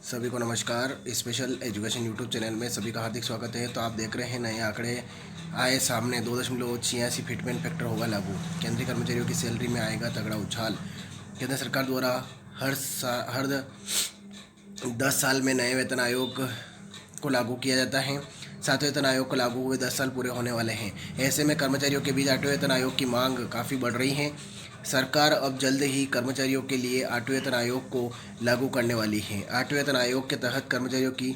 सभी को नमस्कार। स्पेशल एजुकेशन यूट्यूब चैनल में सभी का हार्दिक स्वागत है। तो आप देख रहे हैं नए आंकड़े आए सामने। 2.86 फिटमेंट फैक्टर होगा लागू। केंद्रीय कर्मचारियों की सैलरी में आएगा तगड़ा उछाल। केंद्र सरकार द्वारा हर 10 साल में नए वेतन आयोग को लागू किया जाता है। 7वें वेतन आयोग को लागू हुए 10 साल पूरे होने वाले हैं। ऐसे में कर्मचारियों के बीच 8वें वेतन आयोग की मांग काफ़ी बढ़ रही है। सरकार अब जल्द ही कर्मचारियों के लिए 8वें वेतन आयोग को लागू करने वाली है। 8वें वेतन आयोग के तहत कर्मचारियों की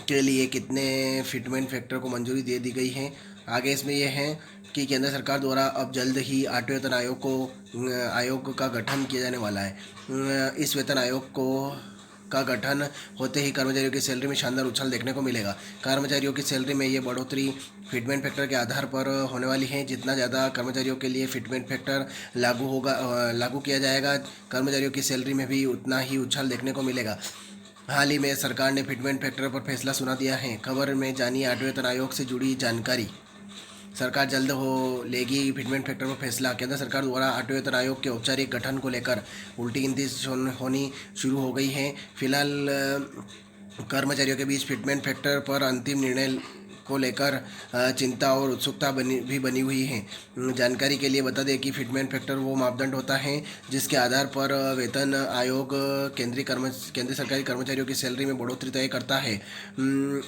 के लिए कितने फिटमेंट फैक्टर को मंजूरी दे दी गई है। आगे इसमें यह है कि केंद्र सरकार द्वारा अब जल्द ही 8वें वेतन आयोग का गठन किया जाने वाला है। इस वेतन आयोग को का गठन होते ही कर्मचारियों की सैलरी में शानदार उछाल देखने को मिलेगा। कर्मचारियों की सैलरी में ये बढ़ोतरी फिटमेंट फैक्टर के आधार पर होने वाली है। जितना ज़्यादा कर्मचारियों के लिए फिटमेंट फैक्टर लागू किया जाएगा, कर्मचारियों की सैलरी में भी उतना ही उछाल देखने को मिलेगा। हाल ही में सरकार ने फिटमेंट फैक्टर पर फैसला सुना दिया है। खबर में जानिए 8वें वेतन आयोग से जुड़ी जानकारी। सरकार जल्द हो लेगी फिटमेंट फैक्टर पर फैसला। केंद्र सरकार द्वारा 8वें वेतन आयोग के औपचारिक गठन को लेकर उल्टी गिनती होनी शुरू हो गई है। फिलहाल कर्मचारियों के बीच फिटमेंट फैक्टर पर अंतिम निर्णय को लेकर चिंता और उत्सुकता बनी हुई है। जानकारी के लिए बता दें कि फिटमेंट फैक्टर वो मापदंड होता है जिसके आधार पर वेतन आयोग केंद्रीय सरकारी कर्मचारियों की सैलरी में बढ़ोतरी तय करता है।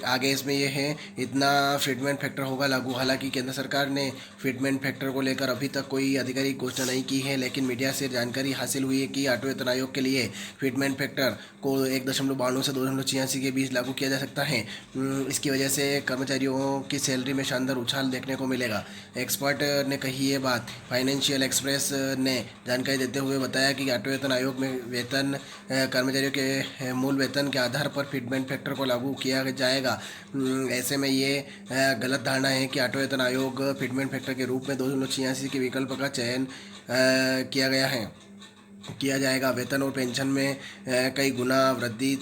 आगे इसमें यह है, इतना फिटमेंट फैक्टर होगा लागू। हालांकि केंद्र सरकार ने फिटमेंट फैक्टर को लेकर अभी तक कोई आधिकारिक घोषणा नहीं की है, लेकिन मीडिया से जानकारी हासिल हुई है कि 8वें वेतन आयोग के लिए फिटमेंट फैक्टर को 1.92 से 2.86 के बीच लागू किया जा सकता है। इसकी वजह से कर्मचारियों की सैलरी में शानदार उछाल देखने को मिलेगा। एक्सपर्ट ने कही ये बात। फाइनेंशियल एक्सप्रेस ने जानकारी देते हुए बताया कि 8वें वेतन आयोग में कर्मचारियों के मूल वेतन के आधार पर फिटमेंट फैक्टर को लागू किया जाएगा। ऐसे में ये गलत धारणा है कि 8वें वेतन आयोग फिटमेंट फैक्टर के रूप में 2.86 के विकल्प का चयन किया जाएगा। वेतन और पेंशन में कई गुना वृद्धि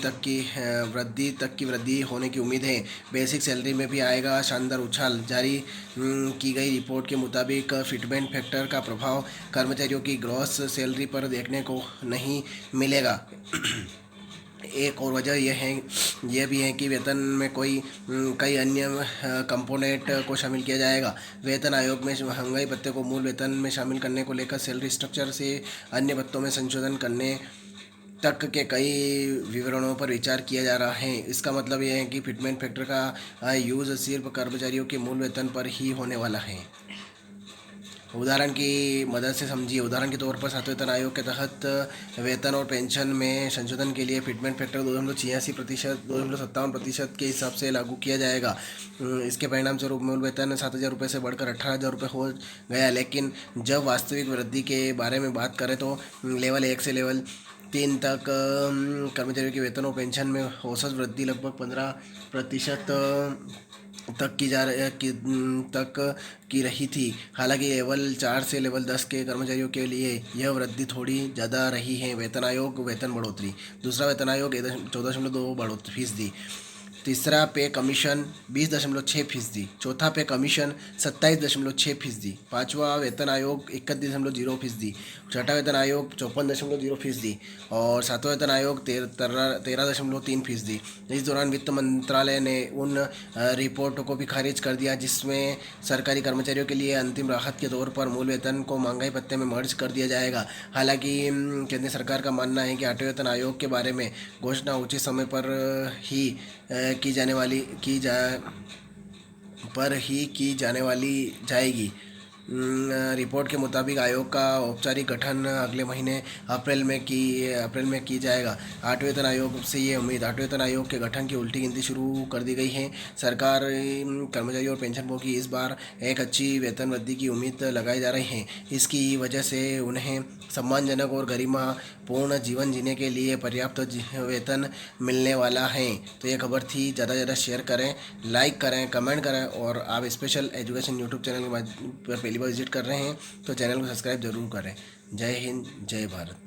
होने की उम्मीद है। बेसिक सैलरी में भी आएगा शानदार उछाल। जारी की गई रिपोर्ट के मुताबिक फिटमेंट फैक्टर का प्रभाव कर्मचारियों की ग्रॉस सैलरी पर देखने को नहीं मिलेगा। एक और वजह यह भी है कि वेतन में कई अन्य कंपोनेंट को शामिल किया जाएगा। वेतन आयोग में महंगाई भत्ते को मूल वेतन में शामिल करने को लेकर सैलरी स्ट्रक्चर से अन्य भत्तों में संशोधन करने तक के कई विवरणों पर विचार किया जा रहा है। इसका मतलब यह है कि फिटमेंट फैक्टर का यूज़ सिर्फ कर्मचारियों के मूल वेतन पर ही होने वाला है। उदाहरण की मदद से समझिए। उदाहरण के तौर पर 7वें वेतन आयोग के तहत वेतन और पेंशन में संशोधन के लिए फिटमेंट फैक्टर 2.86% 2.57% के हिसाब से लागू किया जाएगा। इसके परिणाम स्वरूप मूल वेतन 7,000 रुपये से बढ़कर 18,000 रुपये हो गया। लेकिन जब वास्तविक वृद्धि के बारे में बात करें तो लेवल 1 से लेवल 3 तक कर्मचारियों के वेतन और पेंशन में औसत वृद्धि लगभग 15% तक की रही थी। हालांकि लेवल 4 से लेवल 10 के कर्मचारियों के लिए यह वृद्धि थोड़ी ज़्यादा रही है। वेतन बढ़ोतरी। दूसरा वेतन आयोग 14.2%। तीसरा पे कमीशन 20.6%। चौथा पे कमीशन 27.6%। पाँचवा वेतन आयोग 31.0%। छठा वेतन आयोग 54.0%। और सातवां वेतन आयोग 13.3%। इस दौरान वित्त मंत्रालय ने उन रिपोर्टों को भी खारिज कर दिया जिसमें सरकारी कर्मचारियों के लिए अंतिम राहत के तौर पर मूल वेतन को महंगाई भत्ते में मर्ज कर दिया जाएगा। हालांकि केंद्र सरकार का मानना है कि 8वें वेतन आयोग के बारे में घोषणा उचित समय पर ही की जाने वाली जाएगी। रिपोर्ट के मुताबिक आयोग का औपचारिक गठन अगले महीने अप्रैल में की जाएगा। 8वें वेतन आयोग से ये उम्मीद। 8वें वेतन आयोग के गठन की उल्टी गिनती शुरू कर दी गई है। सरकार कर्मचारियों और पेंशनभोगी की इस बार एक अच्छी वेतन वृद्धि की उम्मीद लगाई जा रही है। इसकी वजह से उन्हें सम्मानजनक और गरिमापूर्ण जीवन जीने के लिए पर्याप्त वेतन मिलने वाला है। तो ये खबर थी। ज़्यादा से ज़्यादा शेयर करें, लाइक करें, कमेंट करें। और आप स्पेशल एजुकेशन यूट्यूब चैनल पर पहली बार विजिट कर रहे हैं तो चैनल को सब्सक्राइब जरूर करें। जय हिंद, जय भारत।